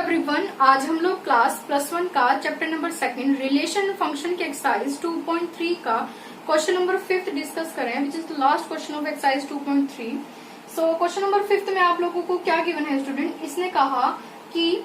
Everyone, आज हम लोग क्लास +1 का चैप्टर नंबर 2 रिलेशन फंक्शन के एक्सरसाइज 2.3 का क्वेश्चन नंबर 5 डिस्कस कर रहे हैं, which is the last question of exercise 2.3। So question number 5 में आप लोगों को क्या गिवन है स्टूडेंट, इसने कहा कि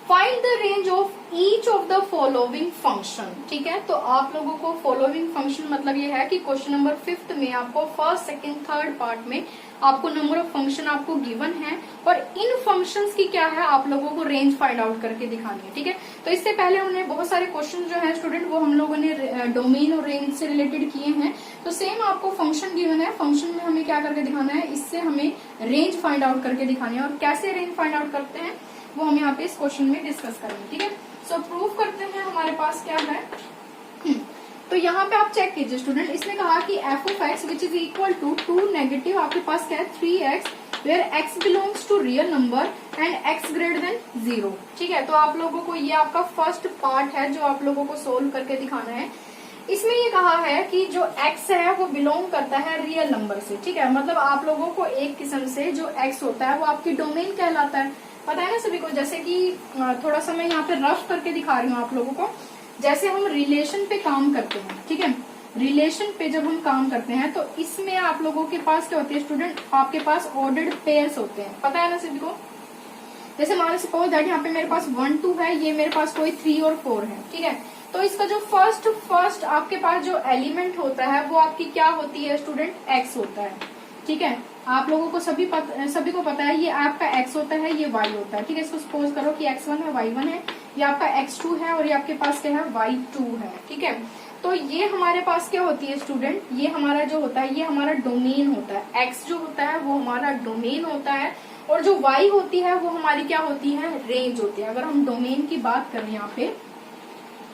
find the range of each of the following function. ठीक है, तो आप लोगों को फॉलोइंग फंक्शन मतलब ये है कि क्वेश्चन नंबर 5 में आपको फर्स्ट, सेकंड, थर्ड पार्ट में आपको नंबर ऑफ फंक्शन आपको गिवन है और इन फंक्शंस की क्या है आप लोगों को रेंज फाइंड आउट करके दिखानी है। ठीक है, तो इससे पहले हमने बहुत सारे क्वेश्चन जो है स्टूडेंट वो हम लोगों ने डोमेन और रेंज से रिलेटेड किए हैं। तो सेम आपको फंक्शन गिवन है, फंक्शन में हमें क्या करके दिखाना है, इससे हमें रेंज फाइंड आउट करके दिखानी है और कैसे रेंज फाइंड आउट करते हैं वो हम यहाँ पे इस क्वेश्चन में डिस्कस करेंगे। ठीक है, सो प्रूव करते हैं हमारे पास क्या है। तो यहाँ पे आप चेक कीजिए स्टूडेंट, इसने कहा कि f of x which is equal to 2 negative आपके पास क्या है 3x where x belongs to real number and x greater than 0। ठीक है, तो आप लोगों को ये आपका फर्स्ट पार्ट है जो आप लोगों को सोल्व करके दिखाना है। इसमें ये कहा है कि जो x है वो बिलोंग करता है रियल नंबर से। ठीक है, मतलब आप लोगों को एक किस्म से जो x होता है वो आपकी डोमेन कहलाता है, पता है ना सभी को। जैसे कि थोड़ा सा मैं यहाँ पे रफ करके दिखा रही हूँ आप लोगों को। जैसे हम रिलेशन पे काम करते हैं, ठीक है, रिलेशन पे जब हम काम करते हैं तो इसमें आप लोगों के पास क्या होती है स्टूडेंट, आपके पास ऑर्डर्ड पेयर्स होते हैं, पता है ना सभी को। जैसे मान सपोज दैट यहाँ पे मेरे पास 1 2 है, ये मेरे पास कोई 3 और 4 है। ठीक है, तो इसका जो फर्स्ट आपके पास जो एलिमेंट होता है वो आपकी क्या होती है स्टूडेंट, एक्स होता है। ठीक है, आप लोगों को सभी को पता है ये आपका x होता है, ये y होता है। ठीक है, इसको सपोज करो कि x1 है, y1 है, ये आपका x2 है और ये आपके पास क्या है y2 है। ठीक है, तो ये हमारे पास क्या होती है स्टूडेंट, ये हमारा जो होता है ये हमारा डोमेन होता है। x जो होता है वो हमारा डोमेन होता है और जो y होती है वो हमारी क्या होती है, रेंज होती है। अगर हम डोमेन की बात करें यहाँ पे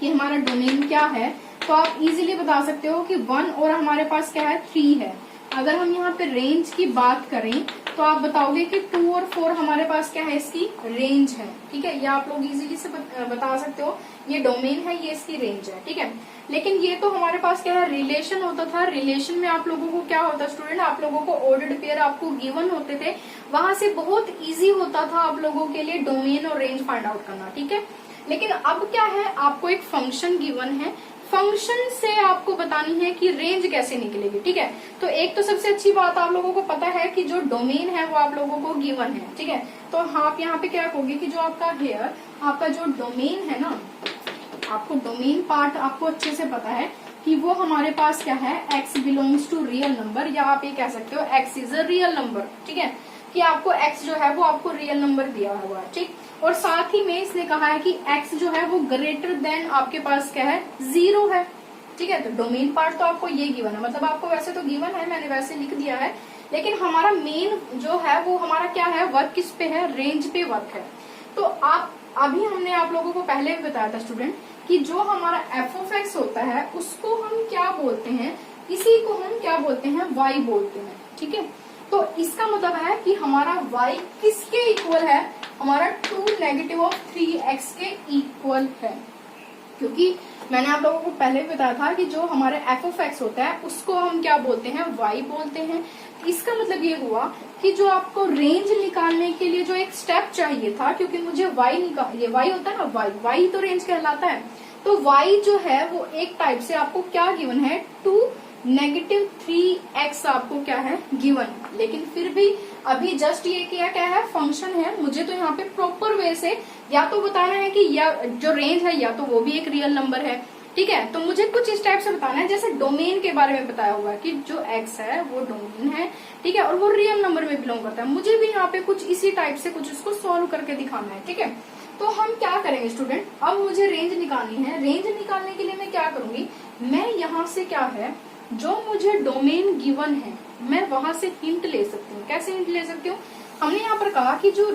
कि हमारा डोमेन क्या है, तो आप इजिली बता सकते हो कि 1 और हमारे पास क्या है 3 है। अगर हम यहाँ पे रेंज की बात करें तो आप बताओगे कि 2 और 4 हमारे पास क्या है, इसकी रेंज है। ठीक है, ये आप लोग इजीली से बता सकते हो, ये डोमेन है, ये इसकी रेंज है। ठीक है, लेकिन ये तो हमारे पास क्या है, रिलेशन होता था। रिलेशन में आप लोगों को क्या होता स्टूडेंट, आप लोगों को ऑर्डर्ड पेयर आपको गिवन होते थे, वहां से बहुत ईजी होता था आप लोगों के लिए डोमेन और रेंज फाइंड आउट करना। ठीक है, लेकिन अब क्या है, आपको एक फंक्शन गिवन है, फंक्शन से आपको बतानी है कि रेंज कैसे निकलेगी। ठीक है, तो एक तो सबसे अच्छी बात आप लोगों को पता है कि जो डोमेन है वो आप लोगों को गिवन है। ठीक है, तो आप यहाँ पे क्या कहोगे कि जो आपका हेयर आपका जो डोमेन है ना, आपको डोमेन पार्ट आपको अच्छे से पता है कि वो हमारे पास क्या है, x belongs to real number, या आप ये कह सकते हो x is a real number. ठीक है, कि आपको x जो है वो आपको रियल नंबर दिया हुआ है। ठीक, और साथ ही में इसने कहा है कि x जो है वो ग्रेटर देन आपके पास क्या है 0 है। ठीक है, तो डोमेन पार्ट तो आपको ये गिवन है, मतलब आपको वैसे तो गिवन है, मैंने वैसे लिख दिया है, लेकिन हमारा मेन जो है वो हमारा क्या है, वर्क किस पे है, रेंज पे वर्क है। तो आप अभी हमने आप लोगों को पहले भी बताया था स्टूडेंट कि जो हमारा f ऑफ x होता है उसको हम क्या बोलते हैं, इसी को हम क्या बोलते हैं, y बोलते हैं। ठीक है, तो इसका मतलब है कि हमारा y किसके इक्वल है, हमारा 2 नेगेटिव ऑफ 3x के इक्वल है। क्योंकि मैंने आप लोगों को पहले भी बताया था कि जो हमारा f ऑफ x होता है उसको हम क्या बोलते हैं, y बोलते हैं। इसका मतलब ये हुआ कि जो आपको रेंज निकालने के लिए जो एक स्टेप चाहिए था, क्योंकि मुझे ये y होता है ना, y तो रेंज कहलाता है, तो y जो है वो एक टाइप से आपको क्या गिवन है, 2 नेगेटिव 3x आपको क्या है गिवन। लेकिन फिर भी अभी जस्ट ये क्या है, फंक्शन है, मुझे तो यहाँ पे प्रॉपर वे से या तो बताना है कि या जो रेंज है या तो वो भी एक रियल नंबर है। ठीक है, तो मुझे कुछ इस टाइप से बताना है, जैसे डोमेन के बारे में बताया हुआ है कि जो x है वो डोमेन है। ठीक है, और वो रियल नंबर में बिलोंग करता है, मुझे भी यहाँ पे कुछ इसी टाइप से कुछ उसको सॉल्व करके दिखाना है। ठीक है, तो हम क्या करेंगे स्टूडेंट, अब मुझे रेंज निकालनी है। रेंज निकालने के लिए मैं क्या करूंगी, मैं यहाँ से क्या है, जो मुझे डोमेन गिवन है मैं वहां से हिंट ले सकती हूँ। कैसे हिंट ले सकती हूँ, हमने यहाँ पर कहा कि जो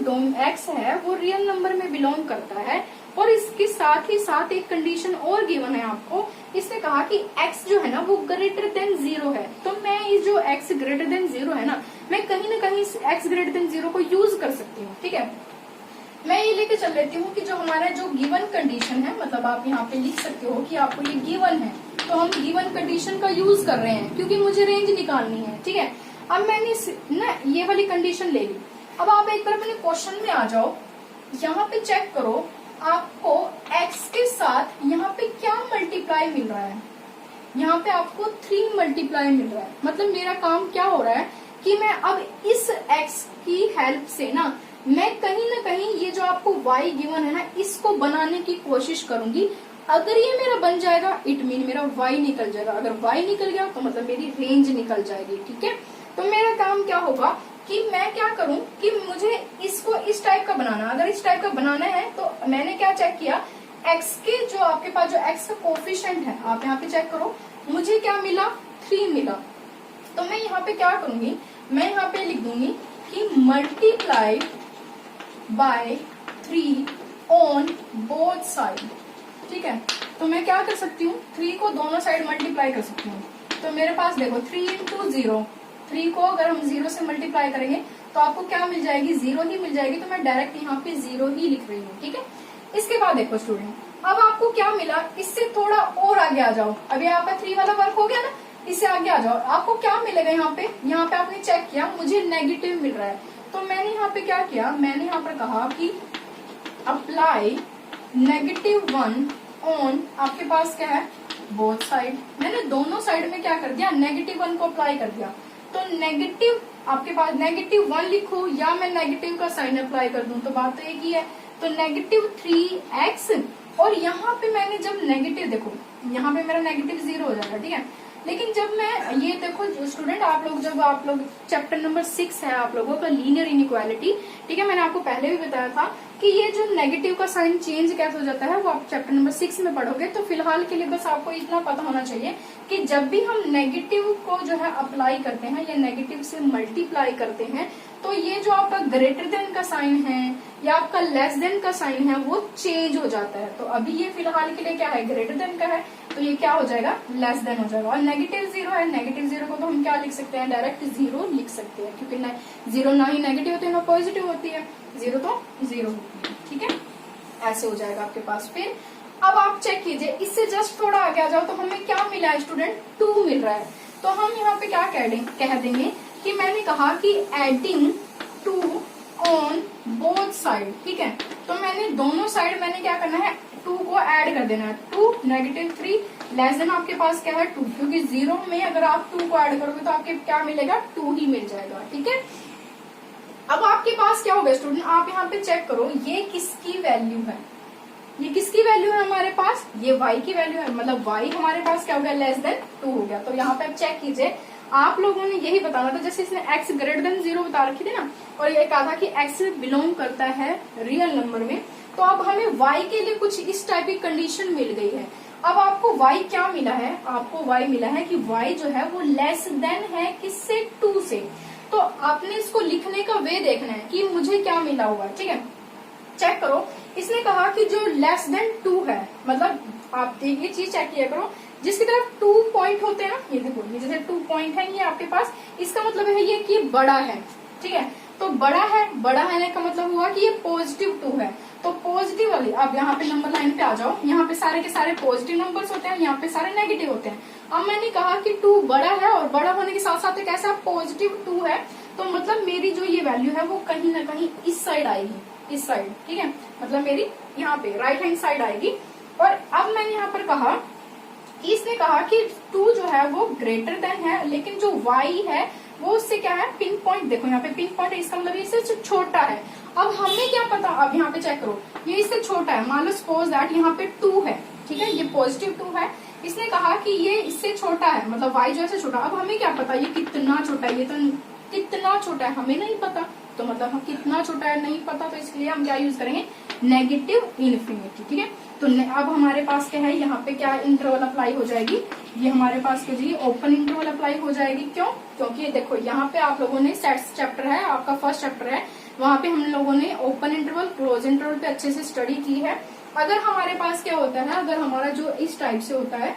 x है वो रियल नंबर में बिलोंग करता है और इसके साथ ही साथ एक कंडीशन और गिवन है आपको। इसने कहा कि x जो है ना वो ग्रेटर देन 0 है, तो मैं इस जो x ग्रेटर देन 0 है ना, मैं कहीं ना कहीं इस x ग्रेटर देन 0 को यूज कर सकती हूँ। ठीक है, मैं ये लेके चल लेती हूँ कि जो हमारा जो गिवन कंडीशन है, मतलब आप यहाँ पे लिख सकते हो कि आपको ये गिवन है, तो हम गिवन कंडीशन का यूज कर रहे हैं क्योंकि मुझे रेंज निकालनी है। ठीक है, अब मैंने ना ये वाली कंडीशन ले ली। अब आप एक तरफ अपने क्वेश्चन में आ जाओ यहाँ पे चेक करो आपको x के साथ यहाँ पे क्या मल्टीप्लाई मिल रहा है, यहाँ पे आपको 3 मल्टीप्लाई मिल रहा है। मतलब मेरा काम क्या हो रहा है कि मैं अब इस x की हेल्प से ना मैं कहीं ना कहीं ये जो आपको y गिवन है ना इसको बनाने की कोशिश करूंगी। अगर ये मेरा बन जाएगा इट मीन मेरा y निकल जाएगा, अगर y निकल गया तो मतलब मेरी रेंज निकल जाएगी। ठीक है, तो मेरा काम क्या होगा कि मैं क्या करूं कि मुझे इसको इस टाइप का बनाना, अगर इस टाइप का बनाना है तो मैंने क्या चेक किया, x के जो आपके पास जो x का कोफिशिएंट है आप यहाँ पे चेक करो, मुझे क्या मिला 3 मिला। तो मैं यहाँ पे क्या करूंगी, मैं यहाँ पे लिख दूंगी कि multiply by 3 on both side. ठीक है, तो मैं क्या कर सकती हूँ 3 को दोनों साइड मल्टीप्लाई कर सकती हूँ। तो मेरे पास देखो 3 इंटू 0, 3 को अगर हम 0 से मल्टीप्लाई करेंगे तो आपको क्या मिल जाएगी 0 ही मिल जाएगी। तो मैं डायरेक्ट यहाँ पे 0 ही लिख रही हूँ। ठीक है, इसके बाद देखो स्टूडेंट अब आपको क्या मिला, इससे थोड़ा और आगे आ जाओ। अभी आपका 3 वाला वर्क हो गया ना, इससे आगे आ जाओ, आपको क्या मिलेगा यहाँ पे आपने चेक किया मुझे नेगेटिव मिल रहा है। तो मैंने यहाँ पे क्या किया, मैंने यहाँ पर कहा कि अप्लाई -1 ऑन आपके पास क्या है बोथ साइड। मैंने दोनों साइड में क्या कर दिया -1 को अप्लाई कर दिया। तो नेगेटिव आपके पास -1 लिखो या मैं नेगेटिव का साइन अप्लाई कर दूं तो बात तो एक ही है। तो -3x और यहाँ पे मैंने जब नेगेटिव देखो यहाँ पे मेरा -0 हो जाएगा। ठीक है, लेकिन जब मैं ये देखो स्टूडेंट आप लोग चैप्टर नंबर 6 है आप लोगों का लीनियर इनइक्वालिटी। ठीक है, मैंने आपको पहले भी बताया था कि ये जो नेगेटिव का साइन चेंज कैसे हो जाता है वो आप चैप्टर नंबर 6 में पढ़ोगे। तो फिलहाल के लिए बस आपको इतना पता होना चाहिए कि जब भी हम नेगेटिव को जो है अप्लाई करते हैं या नेगेटिव से मल्टीप्लाई करते हैं तो ये जो आपका ग्रेटर देन का साइन है या आपका लेस देन का साइन है वो चेंज हो जाता है। तो अभी ये फिलहाल के लिए क्या है ग्रेटर देन का है तो ये क्या हो जाएगा लेस देन हो जाएगा। और -0 है, -0 को तो हम क्या लिख सकते हैं डायरेक्ट 0 लिख सकते हैं क्योंकि 0 ना ही नेगेटिव होती है ना पॉजिटिव होती है, 0 तो 0 होती है। ठीक है, ऐसे हो जाएगा आपके पास। फिर अब आप चेक कीजिए इससे जस्ट थोड़ा आगे आ जाओ तो हमें क्या मिला है स्टूडेंट 2 मिल रहा है। तो हम यहाँ पे क्या कह देंगे कि मैंने कहा कि एडिंग 2 ऑन बोथ साइड। ठीक है, तो मैंने दोनों साइड मैंने क्या करना है 2 को ऐड कर देना है। 2 -3 लेस देन आपके पास क्या है 2 क्योंकि 0 में अगर आप 2 को ऐड करोगे तो आपके क्या मिलेगा 2 ही मिल जाएगा। ठीक है, अब आपके पास क्या होगा स्टूडेंट आप यहाँ पे चेक करो ये किसकी वैल्यू है, ये किसकी वैल्यू है हमारे पास ये y की वैल्यू है। मतलब y हमारे पास क्या हो गया लेस देन 2 हो गया। तो यहाँ पे आप चेक कीजिए आप लोगों ने यही बताना था जैसे इसने x ग्रेटर देन 0 बता रखी थी ना और ये कहा था कि x बिलोंग करता है रियल नंबर में। तो अब हमें y के लिए कुछ इस टाइप की कंडीशन मिल गई है। अब आपको y क्या मिला है, आपको y मिला है कि y जो है वो लेस देन है किससे 2 से। तो आपने इसको लिखने का वे देखना है कि मुझे क्या मिला हुआ है। ठीक है, चेक करो इसने कहा कि जो लेस देन 2 है मतलब आप ये चीज चेक किया करो जिसकी तरफ 2 पॉइंट होते हैं ना, ये देखो ये जैसे 2 पॉइंट है ये आपके पास, इसका मतलब है ये कि बड़ा है। ठीक है, तो बड़ा है का मतलब हुआ कि ये +2 है। तो पॉजिटिव वाली अब यहाँ पे नंबर लाइन पे आ जाओ, यहाँ पे सारे के सारे पॉजिटिव नंबर्स होते हैं, यहाँ पे सारे नेगेटिव होते हैं। अब मैंने कहा कि 2 बड़ा है और बड़ा होने के साथ साथ एक ऐसा +2 है तो मतलब मेरी जो ये वैल्यू है वो कहीं ना कहीं इस साइड आएगी, इस साइड। ठीक है, मतलब मेरी यहाँ पे राइट हैंड साइड आएगी। और अब मैंने यहाँ पर कहा इसने कहा कि 2 जो है वो ग्रेटर देन है लेकिन जो y है वो उससे क्या है पिंक पॉइंट, देखो यहाँ पे पिंक पॉइंट है इसका मतलब इससे छोटा है। अब हमें क्या पता, अब यहाँ पे चेक करो ये इससे छोटा है, मान लो सपोज दैट यहाँ पे 2 है। ठीक है, ये +2 है, इसने कहा कि ये इससे छोटा है मतलब y जो है छोटा। अब हमें क्या पता ये कितना छोटा है, ये तो कितना छोटा है हमें नहीं पता। तो मतलब हम कितना छोटा है नहीं पता तो इसलिए हम क्या यूज करेंगे नेगेटिव इन्फिनिटी। ठीक है, तो अब हमारे पास क्या है यहाँ पे क्या इंटरवल अप्लाई हो जाएगी, ये हमारे पास क्या जी ओपन इंटरवल अप्लाई हो जाएगी। क्यों, क्योंकि देखो यहाँ पे आप लोगों ने सेट्स चैप्टर है आपका फर्स्ट चैप्टर है वहां पे हम लोगों ने ओपन इंटरवल क्लोज इंटरवल पे अच्छे से स्टडी की है। अगर हमारे पास क्या होता है अगर हमारा जो इस टाइप से होता है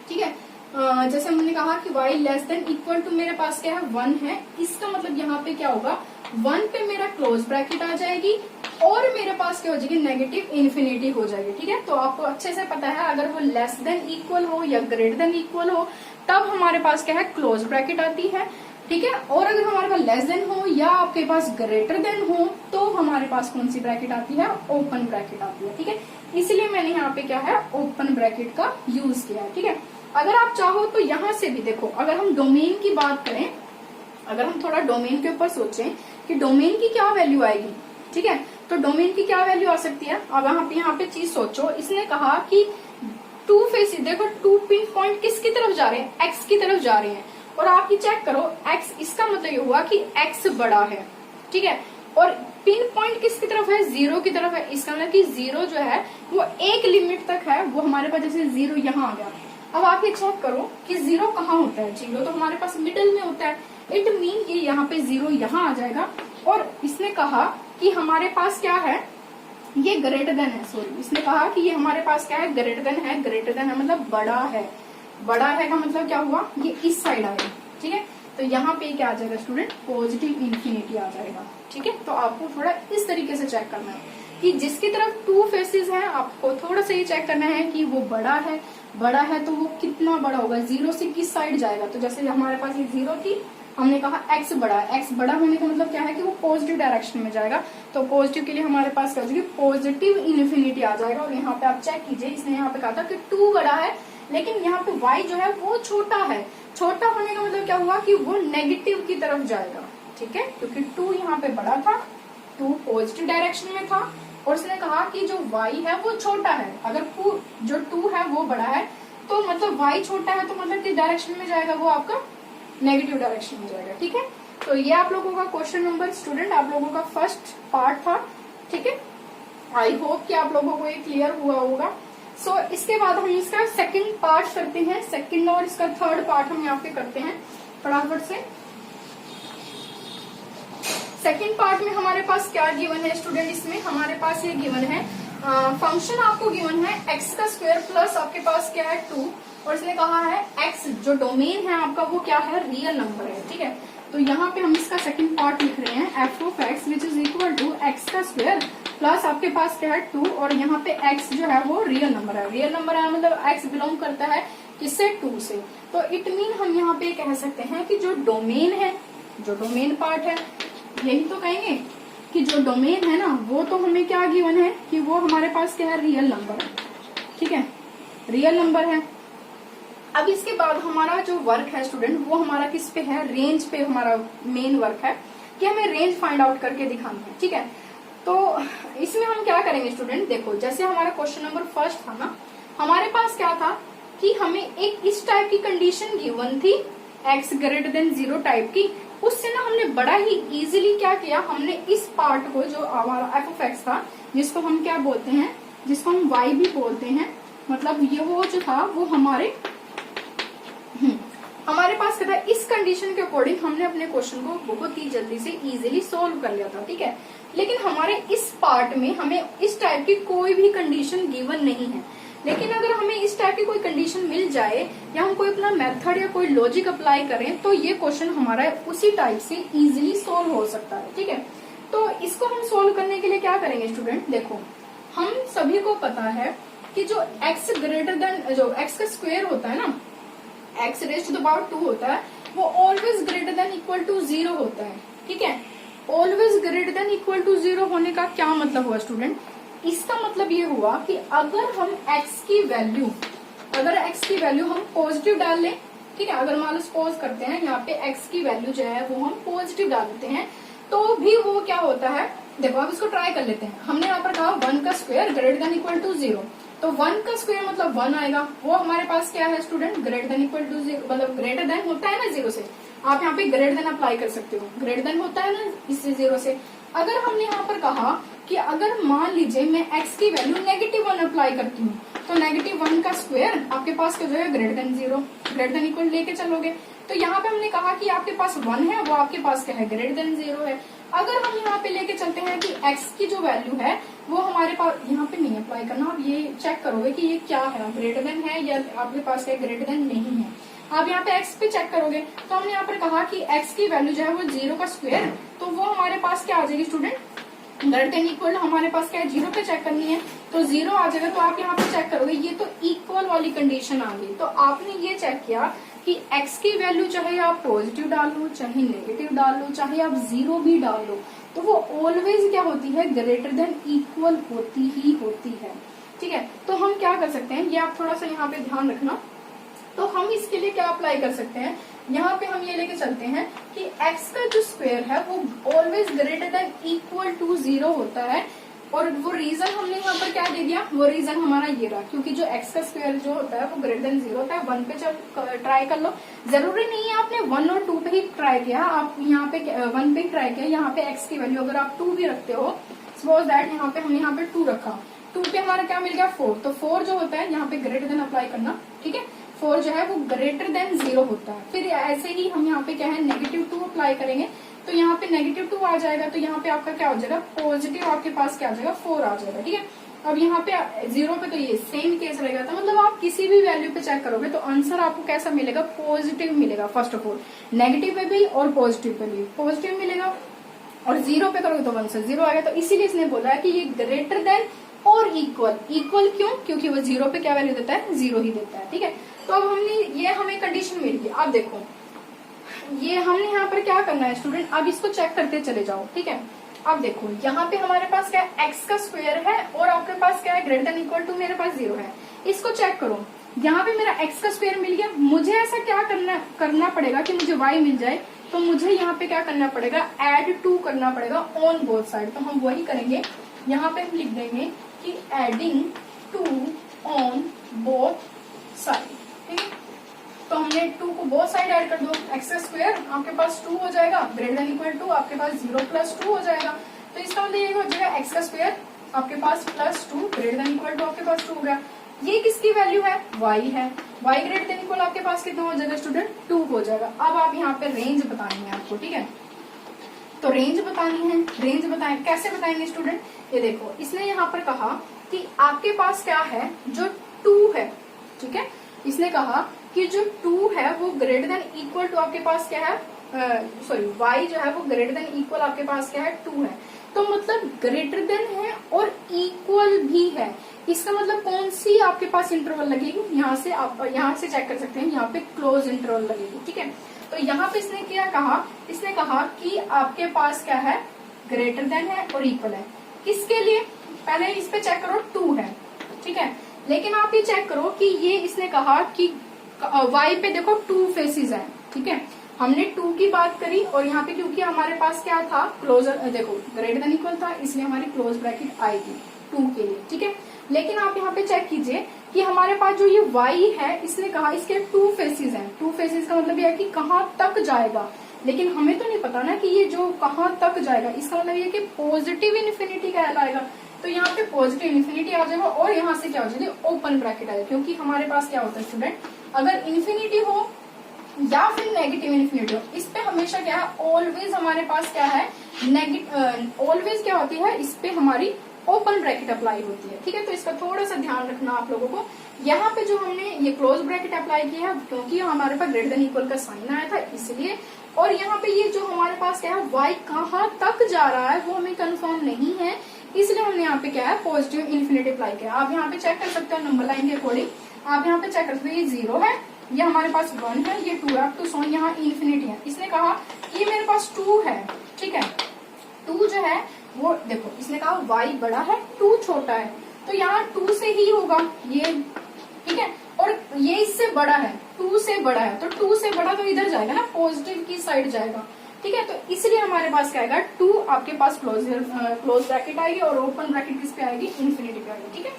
ठीक है जैसे हमने कहा कि y less than equal to मेरे पास क्या है 1 है, इसका मतलब यहाँ पे क्या होगा 1 पे मेरा क्लोज ब्रैकेट आ जाएगी और मेरे पास क्या हो जाएगी नेगेटिव इन्फिनिटी हो जाएगी। ठीक है, तो आपको अच्छे से पता है अगर वो लेस देन इक्वल हो या ग्रेटर देन इक्वल हो तब हमारे पास क्या है क्लोज ब्रैकेट आती है। ठीक है। और अगर हमारे पास लेस देन हो या आपके पास ग्रेटर देन हो तो हमारे पास कौन सी ब्रैकेट आती है, ओपन ब्रैकेट आती है। ठीक है, इसलिए मैंने यहाँ पे क्या है ओपन ब्रैकेट का यूज किया है। ठीक है, अगर आप चाहो तो यहाँ से भी देखो, अगर हम डोमेन की बात करें, अगर हम थोड़ा डोमेन के ऊपर सोचें कि डोमेन की क्या वैल्यू आएगी, ठीक है, तो डोमेन की क्या वैल्यू आ सकती है। अब यहाँ पे चीज सोचो, इसने कहा कि टू फेसेस, देखो टू पिन पॉइंट किसकी तरफ जा रहे हैं, एक्स की तरफ जा रहे हैं। और आप ये चेक करो एक्स, इसका मतलब ये हुआ कि एक्स बड़ा है। ठीक है, और पिन पॉइंट किसकी तरफ है, जीरो की तरफ है। इसका मतलब कि जीरो जो है वो एक लिमिट तक है, वो हमारे पास जैसे जीरो यहाँ आ गया। अब आप ये चेक करो कि जीरो कहाँ होता है, जीरो तो हमारे पास मिडल में होता है। इट मीन कि यहाँ पे जीरो यहाँ आ जाएगा। और इसने कहा कि हमारे पास क्या है, ये ग्रेटर देन है, सॉरी इसने कहा कि ये हमारे पास क्या है, ग्रेटर देन है। ग्रेटर देन है मतलब बड़ा है, बड़ा है का मतलब क्या हुआ, ये इस साइड आएगा। ठीक है, तो यहाँ पे क्या आ जाएगा स्टूडेंट, पॉजिटिव इन्फिनिटी आ जाएगा। ठीक है, तो आपको थोड़ा इस तरीके से चेक करना है कि जिसकी तरफ टू फेसेस हैं आपको थोड़ा सा ये चेक करना है कि वो बड़ा है। बड़ा है तो वो कितना बड़ा होगा, जीरो से किस साइड जाएगा। तो जैसे हमारे पास ये जीरो थी, हमने कहा एक्स बड़ा है। एक्स बड़ा होने का मतलब क्या है कि वो पॉजिटिव डायरेक्शन में जाएगा। तो पॉजिटिव के लिए हमारे पास क्या हो जाएगी, पॉजिटिव इन्फिनिटी आ जाएगा। और यहाँ पे आप चेक कीजिए, इसने यहाँ पे कहा था कि टू बड़ा है, लेकिन यहाँ पे y जो है वो छोटा है। छोटा होने का मतलब क्या हुआ कि वो नेगेटिव की तरफ जाएगा। ठीक है, क्योंकि टू यहाँ पे बड़ा था, टू पॉजिटिव डायरेक्शन में था, और उसने कहा कि जो y है वो छोटा है। अगर जो टू है वो बड़ा है तो मतलब y छोटा है, तो मतलब किस डायरेक्शन में जाएगा, वो आपका नेगेटिव डायरेक्शन में जाएगा। ठीक है, तो ये आप लोगों का क्वेश्चन नंबर स्टूडेंट, आप लोगों का फर्स्ट पार्ट था। ठीक है, आई होप कि आप लोगों को ये क्लियर हुआ होगा। सो इसके बाद हम इसका सेकंड पार्ट करते हैं, सेकंड और इसका थर्ड पार्ट हम यहाँ पे करते हैं फटाफट से। सेकंड पार्ट में हमारे पास क्या गिवन है स्टूडेंट, इसमें हमारे पास ये गिवन है फंक्शन आपको गिवन है एक्स का स्क्वायर प्लस आपके पास क्या है 2, और इसने कहा है एक्स जो डोमेन है आपका वो क्या है, रियल नंबर है। ठीक है, तो यहाँ पे हम इसका सेकंड पार्ट लिख रहे हैं, f of x which is equal to x का स्क्वायर प्लस आपके पास क्या है 2, और यहाँ पे एक्स जो है वो रियल नंबर है। रियल नंबर है मतलब एक्स बिलोंग करता है किससे, 2 से। तो इट मीन हम यहाँ पे कह सकते हैं कि जो डोमेन है, जो डोमेन पार्ट है, यही तो कहेंगे कि जो डोमेन है ना वो तो हमें क्या गिवन है कि वो हमारे पास क्या है, रियल नंबर है। ठीक है, रियल नंबर है। अब इसके बाद हमारा जो वर्क है स्टूडेंट वो हमारा किस पे है, रेंज पे हमारा मेन वर्क है कि हमें रेंज फाइंड आउट करके दिखाना है। ठीक है, तो इसमें हम क्या करेंगे स्टूडेंट, देखो जैसे हमारा क्वेश्चन नंबर फर्स्ट था ना, हमारे पास क्या था कि हमें एक इस टाइप की कंडीशन गिवन थी, एक्स ग्रेटर देन 0 टाइप की। उससे ना हमने बड़ा ही इजीली क्या किया, हमने इस पार्ट को जो हमारा एफ ऑफ एक्स था, जिसको हम क्या बोलते हैं, जिसको हम वाई भी बोलते हैं, मतलब ये वो जो था वो हमारे पास क्या था, इस कंडीशन के अकॉर्डिंग हमने अपने क्वेश्चन को बहुत ही जल्दी से इजीली सोल्व कर लिया था। ठीक है, लेकिन हमारे इस पार्ट में हमें इस टाइप की कोई भी कंडीशन गिवन नहीं है। लेकिन अगर हमें इस टाइप की कोई कंडीशन मिल जाए या हम कोई अपना मेथड या कोई लॉजिक अप्लाई करें तो ये क्वेश्चन हमारा उसी टाइप से इजीली सोल्व हो सकता है। ठीक है, तो इसको हम सोल्व करने के लिए क्या करेंगे स्टूडेंट, देखो हम सभी को पता है कि जो x ग्रेटर देन, जो x का स्क्वायर होता है ना, x raise to the power 2 होता है, वो always greater than equal to 0 होता है। ठीक है, always greater than equal to 0 होने का क्या मतलब हुआ स्टूडेंट, इसका मतलब ये हुआ कि अगर हम x की वैल्यू हम पॉजिटिव डाल लें, ठीक है, अगर मान लो सपोज करते हैं यहाँ पे x की वैल्यू जो है वो हम पॉजिटिव डाल देते हैं, तो भी वो क्या होता है, देखो अब इसको ट्राई कर लेते हैं। हमने यहाँ पर कहा 1 का square greater than equal to 0, तो 1 का स्क्वायर मतलब 1 आएगा, वो हमारे पास क्या है student, greater than equal to 0, मतलब ग्रेटर देन होता है ना 0 से, आप यहाँ पे ग्रेटर देन अप्लाई कर सकते हो, ग्रेटर देन होता है ना इससे 0 से। अगर हमने यहाँ पर कहा कि अगर मान लीजिए मैं x की वैल्यू -1 अप्लाई करती हूँ, तो -1 का स्क्वायर आपके पास क्या है, greater than 0, greater than equal लेके चलोगे। तो यहाँ पे हमने कहा कि आपके पास 1 है, वो आपके पास क्या है, ग्रेटर देन 0 है। अगर हम यहाँ पे लेके चलते हैं कि x की जो वैल्यू है वो हमारे पास, यहाँ पे नहीं अप्लाई करना, आप ये चेक करोगे कि ये क्या है, ग्रेटर देन है या आपके पास क्या ग्रेटर देन नहीं है। आप यहाँ पे x पे चेक करोगे तो हमने यहाँ पर कहा कि x की वैल्यू जो है वो 0 का स्क्वायर, तो वो हमारे पास क्या आ जाएगी स्टूडेंट, ग्रेटर देन इक्वल हमारे पास क्या है, 0 पे चेक करनी है तो 0 आ जाएगा। तो आप यहाँ पे चेक करोगे ये तो इक्वल वाली कंडीशन आ गई। तो आपने ये चेक किया कि कि x की वैल्यू चाहे आप पॉजिटिव डाल लो, चाहे नेगेटिव डाल लो, चाहे आप 0 भी डाल लो, तो वो ऑलवेज क्या होती है, ग्रेटर देन इक्वल होती ही होती है। ठीक है, तो हम क्या कर सकते हैं, ये आप थोड़ा सा यहाँ पे ध्यान रखना। तो हम इसके लिए क्या अप्लाई कर सकते हैं, यहाँ पे हम ये लेके चलते हैं कि x का जो स्क्वायर है वो always greater than equal to 0 होता है। और वो रीजन हमने यहाँ पर क्या दे दिया, वो रीजन हमारा ये रहा, क्योंकि जो x का स्क्वायर जो होता है वो ग्रेटर देन 0 होता है। 1 पे ट्राई कर लो, जरूरी नहीं है आपने 1 और 2 पे ही ट्राई किया, आप यहाँ पे 1 पे ही ट्राई किया। यहाँ पे x की वैल्यू अगर आप 2 भी रखते हो, सपोज दैट यहाँ पे हमने यहाँ पे 2 रखा, 2 पे हमारा क्या मिल गया 4, तो 4 जो होता है यहाँ पे ग्रेटर देन अप्लाई करना। ठीक है, 4 जो है वो ग्रेटर देन 0 होता है। फिर ऐसे ही हम यहाँ पे क्या है -2 अप्लाई करेंगे, तो यहाँ पे -2 आ जाएगा, तो यहाँ पे आपका क्या हो जाएगा, पॉजिटिव आपके पास क्या आ जाएगा 4 आ जाएगा। ठीक है, अब यहाँ पे 0 पे तो ये सेम केस रहेगा, तो मतलब आप किसी भी वैल्यू पे चेक करोगे तो आंसर आपको कैसा मिलेगा, पॉजिटिव मिलेगा। फर्स्ट ऑफ ऑल नेगेटिव पे भी और पॉजिटिव पे भी पॉजिटिव मिलेगा, और 0 पे करोगे तो 1 से 0 आएगा। तो इसीलिए इसने बोला है कि ये ग्रेटर देन और इक्वल। इक्वल क्यों, क्योंकि वो 0 पे क्या वैल्यू देता है, 0 ही देता है। ठीक है, तो अब हमने ये हमें कंडीशन मिल गई। अब देखो ये हमने यहाँ पर क्या करना है स्टूडेंट, अब इसको चेक करते चले जाओ। ठीक है, अब देखो यहाँ पे हमारे पास क्या है, x का स्क्वायर है और आपके पास क्या है, ग्रेटर देन इक्वल टू मेरे पास 0 है। इसको चेक करो, यहाँ पे मेरा x का स्क्वायर मिल गया, मुझे ऐसा क्या करना पड़ेगा कि मुझे y मिल जाए, तो मुझे यहाँ पे क्या करना पड़ेगा, add 2 करना पड़ेगा ऑन बोथ साइड। तो हम वही करेंगे, यहाँ पे हम लिख देंगे कि एडिंग 2 ऑन बोथ साइड। ठीक है, तो हमने 2 को बोथ साइड ऐड कर दो, x का स्क्वायर आपके पास 2 हो जाएगा, ग्रेटर देन इक्वल टू आपके पास 0 प्लस 2 हो जाएगा। तो इसका मतलब ये हो जाएगा x का स्क्वायर आपके पास plus 2 greater than equal to आपके पास 2 हो गया। ये किसकी वैल्यू है, y है, y ग्रेटर देन इक्वल आपके पास कितना हो जाएगा स्टूडेंट, 2 हो जाएगा। अब आप यहाँ पे रेंज बतानी है आपको। ठीक है, तो रेंज बतानी है, रेंज बताएं, कैसे बताएंगे स्टूडेंट, ये देखो इसने यहाँ पर कहा कि आपके पास क्या है, जो 2 है। ठीक है, इसने कहा कि जो 2 है वो ग्रेटर देन इक्वल टू आपके पास क्या है, सॉरी y जो है वो ग्रेटर देन इक्वल आपके पास क्या है, 2 है। तो मतलब ग्रेटर देन है और इक्वल भी है, इसका मतलब कौन सी आपके पास इंटरवल लगेगी, यहाँ से आप यहाँ से चेक कर सकते हैं, यहाँ पे क्लोज इंटरवल लगेगी। ठीक है, तो यहाँ पे इसने क्या कहा, इसने कहा कि आपके पास क्या है, ग्रेटर देन है और इक्वल है। किसके लिए, पहले इस पे चेक करो 2 है। ठीक है, लेकिन आप ये चेक करो कि ये इसने कहा कि y पे देखो 2 फेसेस है। ठीक है, हमने 2 की बात करी और यहाँ पे क्योंकि हमारे पास क्या था, क्लोजर, देखो ग्रेटर देन इक्वल था, इसलिए हमारी क्लोज ब्रैकेट आएगी 2 के लिए। ठीक है, लेकिन आप यहाँ पे चेक कीजिए कि हमारे पास जो ये y है, इसने कहा इसके 2 फेसेस हैं। 2 फेसेस का मतलब यह है कि कहाँ तक जाएगा, लेकिन हमें तो नहीं पता ना कि ये जो कहाँ तक जाएगा, इसका मतलब ये कि पॉजिटिव इन्फिनिटी कहलाएगा। तो यहाँ पे पॉजिटिव इन्फिनिटी आ जाएगा और यहाँ से क्या हो जाएगी, ओपन ब्रैकेट आ जाएगा। क्योंकि हमारे पास क्या होता है स्टूडेंट, अगर इन्फिनिटी हो या फिर नेगेटिव इन्फिनिटी हो, इस पे हमेशा क्या है, ऑलवेज हमारे पास क्या है, ऑलवेज क्या होती है, इस पे हमारी ओपन ब्रैकेट अप्लाई होती है। ठीक है, तो इसका थोड़ा सा ध्यान रखना आप लोगों को। यहाँ पे जो हमने ये क्लोज ब्रैकेट अप्लाई किया है, क्योंकि हमारे पास ग्रेटर देन इक्वल का साइन आया था इसलिए, और यहाँ पे ये जो हमारे पास क्या है, y कहाँ तक जा रहा है वो हमें कंफर्म नहीं है, इसलिए हमने यहाँ पे क्या है, पॉजिटिव इन्फिनिटी अप्लाई किया। आप यहाँ पे चेक कर सकते हो नंबर लाइन के अकॉर्डिंग, आप यहाँ पे चेक कर सकते हो, ये 0 है, ये हमारे पास 1 है, ये 2 है, अप टू सो यहाँ इन्फिनिटी है। इसने कहा ये मेरे पास 2 है। ठीक है, 2 जो है वो देखो, इसने कहा y बड़ा है 2 छोटा है, तो यहाँ 2 से ही होगा ये। ठीक है, और ये इससे बड़ा है, 2 से बड़ा है, तो 2 से बड़ा तो इधर जाएगा ना, पॉजिटिव की साइड जाएगा। ठीक है, तो इसलिए हमारे पास क्या आएगा, 2 आपके पास क्लोज ब्रैकेट आएगी और ओपन ब्रैकेट किस पे आएगी, इन्फिनिटी पे आएगी। ठीक है,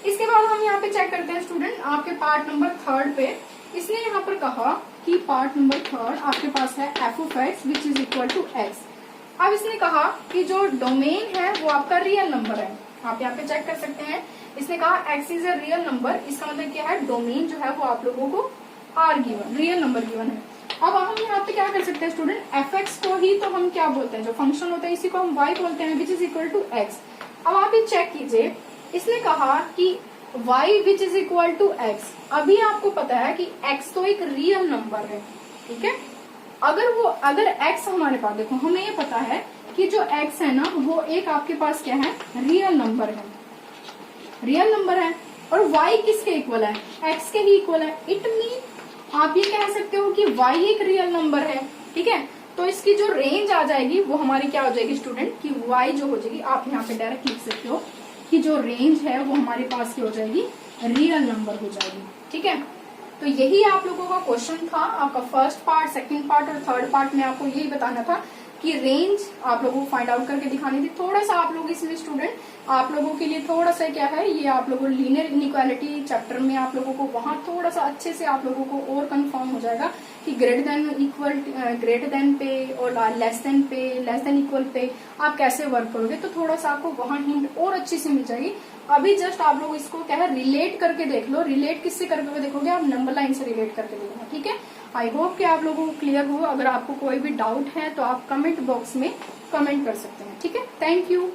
इसके बाद हम यहाँ पे चेक करते हैं स्टूडेंट, आपके पार्ट नंबर 3 पे इसने यहाँ पर कहा कि पार्ट नंबर 3 आपके पास है f of x which is equal to x। अब इसने कहा कि जो डोमेन है वो आपका रियल नंबर है, आप यहाँ पे चेक कर सकते हैं। इसने कहा x is a real number, इसका मतलब क्या है, डोमेन जो है वो आप लोगों को r given, real number given है। अब हम यहाँ पे क्या कर सकते हैं स्टूडेंट, fx को ही तो हम क्या बोलते हैं, जो फंक्शन होता है इसी को हम y बोलते हैं, which is equal to x। अब आप ये चेक कीजिए, इसने कहा कि y which is equal to x। अभी आपको पता है कि x तो एक रियल नंबर है। ठीक है, अगर x हमारे पास, देखो हमें ये पता है कि जो x है ना वो एक आपके पास क्या है, रियल नंबर है, रियल नंबर है, और y किसके इक्वल है, x के ही इक्वल है। इट मीन आप ये कह सकते हो कि y एक रियल नंबर है, ठीक है, तो इसकी जो रेंज आ जाएगी वो हमारी क्या हो जाएगी स्टूडेंट, कि y जो हो जाएगी, आप यहाँ पे डायरेक्ट लिख सकते हो कि जो रेंज है वो हमारे पास की हो जाएगी, रियल नंबर हो जाएगी, ठीक है। तो यही आप लोगों का क्वेश्चन था, आपका फर्स्ट पार्ट, सेकंड पार्ट और थर्ड पार्ट में आपको यही बताना था कि रेंज आप लोगों को फाइंड आउट करके दिखानी थी। थोड़ा सा आप लोग इसमें स्टूडेंट, आप लोगों के लिए थोड़ा सा क्या है, ये आप लोगों को लीनियर इनइक्वालिटी चैप्टर में आप लोगों को वहां थोड़ा सा अच्छे से आप लोगों को और कंफर्म हो जाएगा कि greater than equal, greater than पे और लेस देन पे, लेस देन इक्वल पे आप कैसे वर्क करोगे, तो थोड़ा सा आपको वहां हिंट और अच्छी से मिल जाएगी। अभी जस्ट आप लोग इसको क्या है, रिलेट करके देख लो। रिलेट किससे करके देखोगे, आप नंबर लाइन से रिलेट करके देखोगे, ठीक है। आई होप कि आप लोगों को क्लियर हुआ। अगर आपको कोई भी डाउट है तो आप कमेंट बॉक्स में कमेंट कर सकते हैं, ठीक है। Thank you.